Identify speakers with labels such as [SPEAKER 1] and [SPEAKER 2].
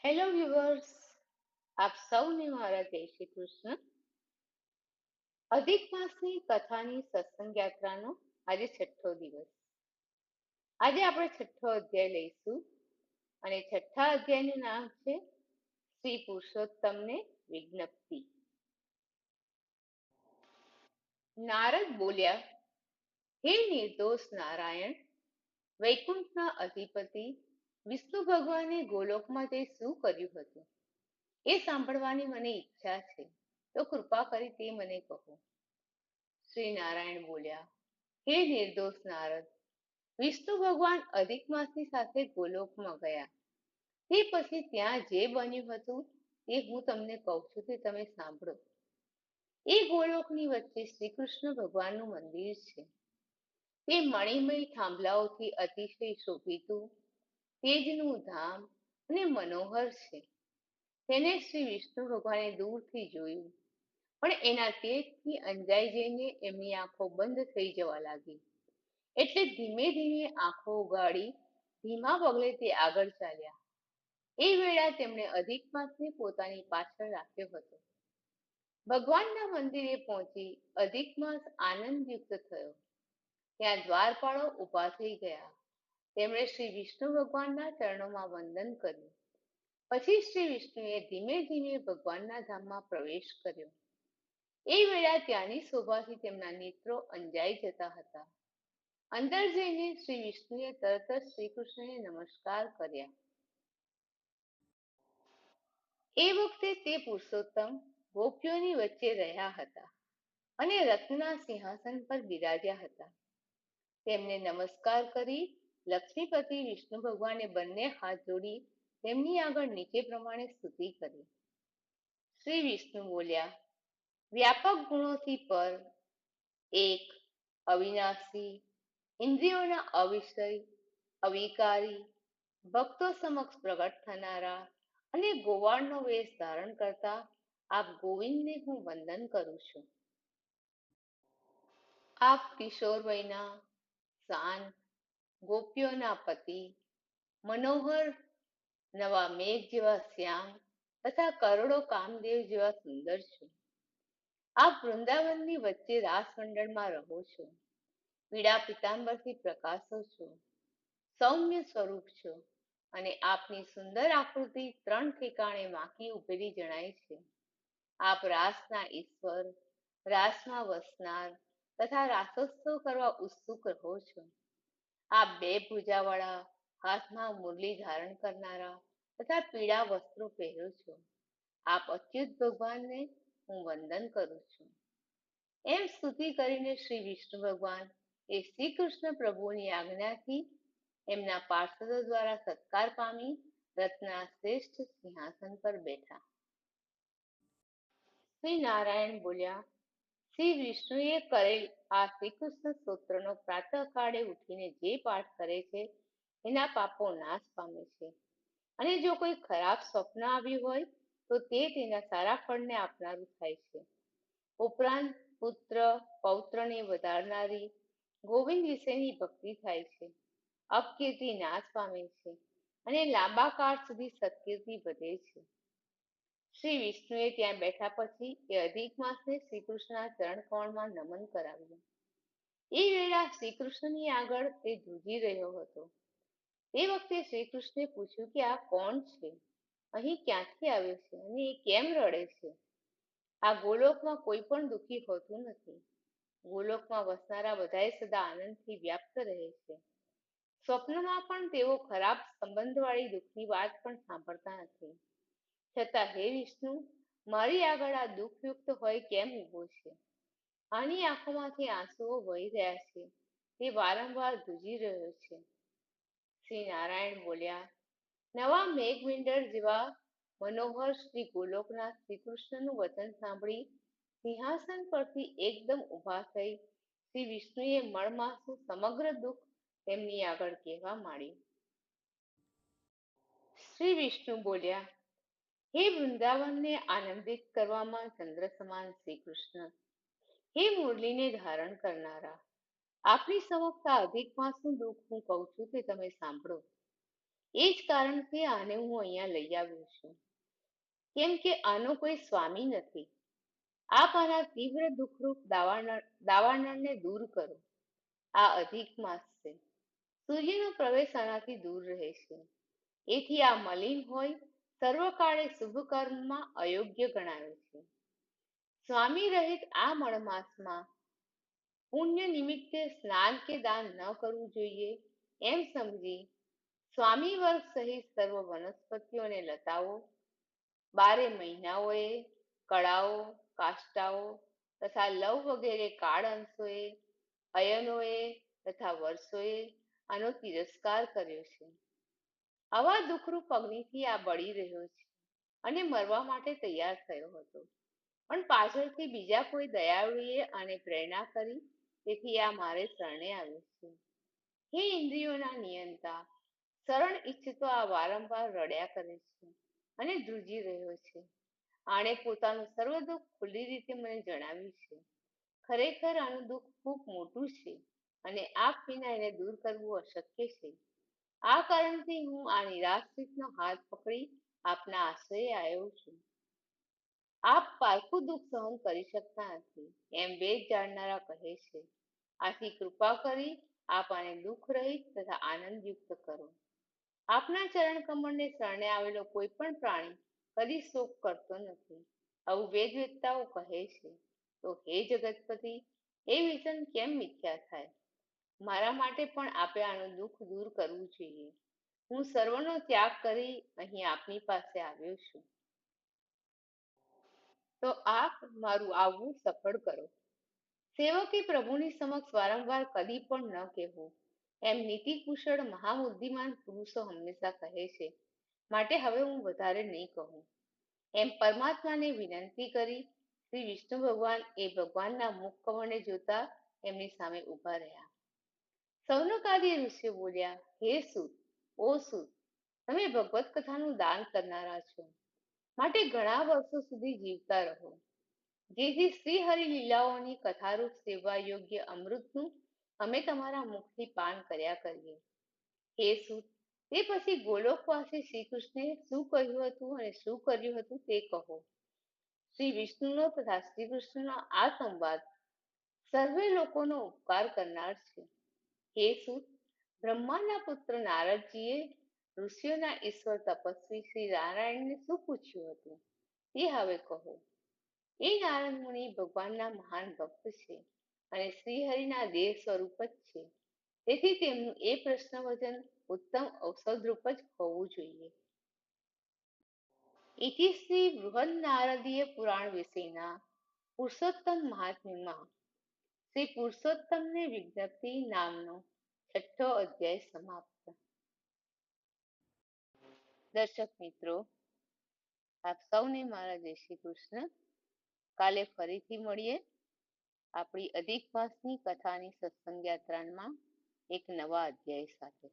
[SPEAKER 1] Hello viewers, આપ સૌને મારા જય શ્રી કૃષ્ણ. અધિક માસની કથાની સત્સંગ યાત્રાનો આજે છઠ્ઠો દિવસ. આજે આપણે છઠ્ઠો અધ્યાય લઈશું અને છઠ્ઠા અધ્યાયનું નામ છે શ્રી પુરુષોત્તમને વિજ્ઞપ્તિ. નારદ બોલ્યા, હે નિર્દોષ નારાયણ, વૈકુંઠના અધિપતિ વિષ્ણુ ભગવાને ગોલોકમાં જઈ શું કર્યું હતું એ સાંભળવાની મને ઈચ્છા છે, તો કૃપા કરી તે મને કહો. શ્રી નારાયણ બોલ્યા, હે નિર્દોષ નારદ, વિષ્ણુ ભગવાન અધિક માસની સાથે ગોલોકમાં ગયા. તે પછી ત્યાં જે બન્યું હતું તે હું તમને કહું છું તે તમે સાંભળો. એ ગોલોકની વચ્ચે શ્રી કૃષ્ણ ભગવાનનું મંદિર છે. તે મણિમય થાંભલાઓથી અતિશય શોભિતું, તેજનું ધામ અને મનોહર છે. તેને શ્રી વિષ્ણુ ભગવાને દૂરથી જોયું, પણ એના તેજથી અંજાઈ જઈને એમની આંખો બંધ થઈ જવા લાગી. એટલે ધીમે ધીમે આંખો ઉગાડી ધીમા પગલે તે આગળ ચાલ્યા. એ વેળા તેમણે અધિક માસને પોતાની પાછળ રાખ્યો હતો. ભગવાનના મંદિરે પહોંચી અધિક માસ આનંદયુક્ત થયો. ત્યાં દ્વારપાળો ઊભા થઈ ગયા. તેમણે શ્રી વિષ્ણુ ભગવાનના ચરણોમાં વંદન કર્યું. પછી શ્રી વિષ્ણુએ ધીમે ધીમે ભગવાનના ધામમાં પ્રવેશ કર્યો. એ વેળા ત્યાંની શોભાથી તેમના નેત્રો અંજાઈ જતા હતા. અંદર જઈને શ્રી વિષ્ણુએ તરત જ શ્રી કૃષ્ણને નમસ્કાર કર્યા. એ વખતે તે પુરુષોત્તમ ગોપીઓની વચ્ચે રહ્યા હતા અને રત્નના સિંહાસન પર બિરાજ્યા હતા. તેમને નમસ્કાર કરી લક્ષ્મીપતિ વિષ્ણુ ભગવાને બંને હાથ જોડી તેમની આગળ નીચે પ્રમાણે સ્તુતિ કરી. શ્રી વિષ્ણુ બોલ્યા, વ્યાપક ગુણોથી પર, એક, અવિનાશી, ઇન્દ્રિયોના અવિષય, અવિકારી, ભક્તો સમક્ષ પ્રગટ થનારા અને ગોવાળનો વેશ ધારણ કરતા આપ ગોવિંદને હું વંદન કરું છું. આપ કિશોર વયના, શાંત, ગોપીઓના પતિ, મનોહર, નવા મેઘ જેવા શ્યામ તથા કરોડો કામદેવ જેવા સુંદર છો. આપ વૃંદાવનની વચ્ચે રાસ મંડળમાં રહો છો. પીળા પિતાંબરથી પ્રકાશો છો. સૌમ્ય સ્વરૂપ છો અને આપની સુંદર આકૃતિ ત્રણ ઠેકાણે વાંકી ઉભેલી જણાય છે. આપ રાસના ઈશ્વર, રાસમાં વસનાર તથા રાસોત્સવ કરવા ઉત્સુક રહો છો. આપ બે ભુજાવાળા, હાથમાં મુરલી ધારણ કરનારા તથા પીળા વસ્ત્રો પહેરો છો. આપ અચ્યુત ભગવાનને હું વંદન કરું છું. એમ સ્તુતિ કરીને શ્રી વિષ્ણુ ભગવાન એ શ્રી કૃષ્ણ પ્રભુની આજ્ઞાથી એમના પાર્ષદો દ્વારા સત્કાર પામી રત્નના શ્રેષ્ઠ સિંહાસન પર બેઠા. શ્રી નારાયણ બોલ્યા, શ્રી વિષ્ણુએ કરેલ આ શ્રી કૃષ્ણ સ્તોત્રનો પ્રાતઃકાળે ઉઠીને જે પાઠ કરે છે એના પાપો નાશ પામે છે. અને જો કોઈ ખરાબ સ્વપ્ન આવ્યું હોય તો તે તેના સારા ફળને આપનારું થાય છે. ઉપરાંત પુત્ર પૌત્રને વધારનારી ગોવિંદ વિશેની ભક્તિ થાય છે. અપકીર્તિ નાશ પામે છે અને લાંબા કાળ સુધી સત્કીર્તિ વધે છે. શ્રી વિષ્ણુએ ત્યાં બેઠા પછી એ અધિક માસને શ્રી કૃષ્ણના ચરણ કમળમાં નમન કરાવ્યું. એ વેળા શ્રી કૃષ્ણની આગળ તે ધ્રુજી રહ્યો હતો. તે વખતે શ્રી કૃષ્ણે પૂછ્યું કે આ કોણ છે, અહીં ક્યાંથી આવ્યો છે અને એ કેમ રડે છે? આ ગોલોકમાં કોઈ પણ દુઃખી હોતું નથી. ગોલોકમાં વસનારા બધાએ સદા આનંદથી વ્યાપ્ત રહે છે. સ્વપ્નમાં પણ તેઓ ખરાબ સંબંધવાળી દુઃખની વાત પણ સાંભળતા નથી. છતાં હે વિષ્ણુ, મારી આગળ આ દુઃખયુક્ત હોય કેમ ઊભો છે? આની આંખોમાંથી આંસુઓ વહી રહ્યા છે. તે વારંવાર ધ્રુજી રહ્યો છે. શ્રી નારાયણ બોલ્યા, નવા મેઘમિંડળ જેવા મનોહર શ્રી ગોલોકના શ્રી કૃષ્ણનું વચન સાંભળી સિંહાસન પરથી એકદમ ઊભા થઈ શ્રી વિષ્ણુએ મળમાસનું સમગ્ર દુઃખ તેમની આગળ કહેવા માંડ્યું. શ્રી વિષ્ણુ બોલ્યા, હે વૃંદાવનને આનંદિત કરવામાં ચંદ્ર સમાન શ્રી કૃષ્ણ, હે મુરલીને ધારણ કરનારા, આપની સમક્ષ આ અધિક માસનું દુઃખ હું કહું છું તે તમે સાંભળો. એ જ કારણથી આને હું અહીંયા લઈ આવ્યો છું, કેમ કે આનો કોઈ સ્વામી નથી. આપ આના તીવ્ર દુઃખરૂપ દાવાનળને દૂર કરો. આ અધિક માસ છે. સૂર્યનો પ્રવેશ આનાથી દૂર રહે છે. એથી આ મલિન હોય સર્વકાળે શુભ કર્મમાં અયોગ્ય ગણાવે છે. સ્વામી રહિત આ મળમાસમાં પુણ્ય નિમિત્તે સ્નાન કે દાન ન કરવું જોઈએ એમ સમજી સ્વામી વર્ગ સહિત સર્વ વનસ્પતિઓ અને લતાઓ 12 મહિનાઓએ, કળાઓ, કાષ્ટાઓ તથા લવ વગેરે કાળ અંશોએ, અયનોએ તથા વર્ષોએ આનો તિરસ્કાર કર્યો છે. આવા દુઃખરૂપ અગ્નિથી આ બળી રહ્યો છે અને મરવા માટે તૈયાર થયો હતો. પણ પાછળથી બીજા કોઈ દયાળુએ આને પ્રેરણા કરી, તેથી આ મારે શરણે આવ્યો છે. હે ઇન્દ્રિયોના નિયંતા, શરણ ઈચ્છતો આ વારંવાર રડ્યા કરે છે અને ધ્રુજી રહ્યો છે. આણે પોતાનું સર્વ દુઃખ ખુલ્લી રીતે મને જણાવ્યું છે. ખરેખર આનું દુઃખ ખૂબ મોટું છે અને આપ વિના એને દૂર કરવું અશક્ય છે. આ કારણથી હું આ નિરાશ્રિતનો હાથ પકડી આપના આશ્રયે આવ્યો છું. આપ પારખું દુઃખ સહન કરી શકતા નથી એમ વેદ જાણનારા કહે છે. આથી કૃપા કરી આપ આને દુઃખ રહિત તથા આનંદયુક્ત કરો. આપના ચરણ કમળને શરણે આવેલો કોઈ પણ પ્રાણી કદી શોક કરતો નથી, આવું વેદવેત્તાઓ કહે છે. તો હે જગતપતિ, એ વિઝન કેમ મિથ્યા થાય? મારા માટે પણ આપે આનું દુઃખ દૂર કરવું જોઈએ. હું સર્વનો ત્યાગ કરી અહીં આપની પાસે આવ્યો છું. તો આપ મારું આવવું સફળ કરો. સેવકે પ્રભુની સમક્ષ વારંવાર કદી પણ ન કહેવું એમ નીતિકુશળ મહાબુદ્ધિમાન પુરુષો હંમેશા કહે છે. માટે હવે હું વધારે નહીં કહું. એમ પરમાત્માને વિનંતી કરી શ્રી વિષ્ણુ ભગવાન એ ભગવાનના મુખ કમળને જોતા એમની સામે ઊભા રહ્યા. સૌનકાદી ઋષિઓ બોલ્યા, હે સૂત, ઓ સૂત, તમે ભગવત કથાનું દાન કરનારા છો, માટે ઘણા વર્ષો સુધી જીવતા રહો, જેથી શ્રી હરિ લીલાઓની કથારૂપ સેવા યોગ્ય અમૃતનું અમે તમારા મુખથી પાન કર્યા કરીએ. હે સૂત, તે પછી ગોલોકવાસી શ્રી કૃષ્ણે શું કહ્યું હતું અને શું કર્યું હતું તે કહો. શ્રી વિષ્ણુનો તથા શ્રી કૃષ્ણનો આ સંવાદ સર્વે લોકોનો ઉપકાર કરનાર છે. હે સૂત, બ્રહ્માના પુત્ર નારદજીએ ઋષિઓના ઈશ્વર તપસ્વી શ્રી નારાયણને શું પૂછ્યું હતું તે હવે કહો. એ નારદ મુનિ ભગવાનના મહાન ભક્ત છે અને શ્રીહરિના દેહ સ્વરૂપ જ છે. તેથી તેમનું એ પ્રશ્ન વચન ઉત્તમ ઔષધરૂપ જ હોવું જોઈએ. ઇતિ શ્રી બૃહદ નારદીય પુરાણ વિશેના પુરુષોત્તમ મહાત્મ્યમાં શ્રી પુરુષોત્તમને વિજ્ઞપ્તિ નામનો 6ઠ્ઠો અધ્યાય સમાપ્ત. દર્શક મિત્રો, આપ સૌને મારા જય શ્રી કૃષ્ણ. કાલે ફરીથી મળીએ આપણી અધિક માસની કથાની સત્સંગ યાત્રામાં એક નવા અધ્યાય સાથે.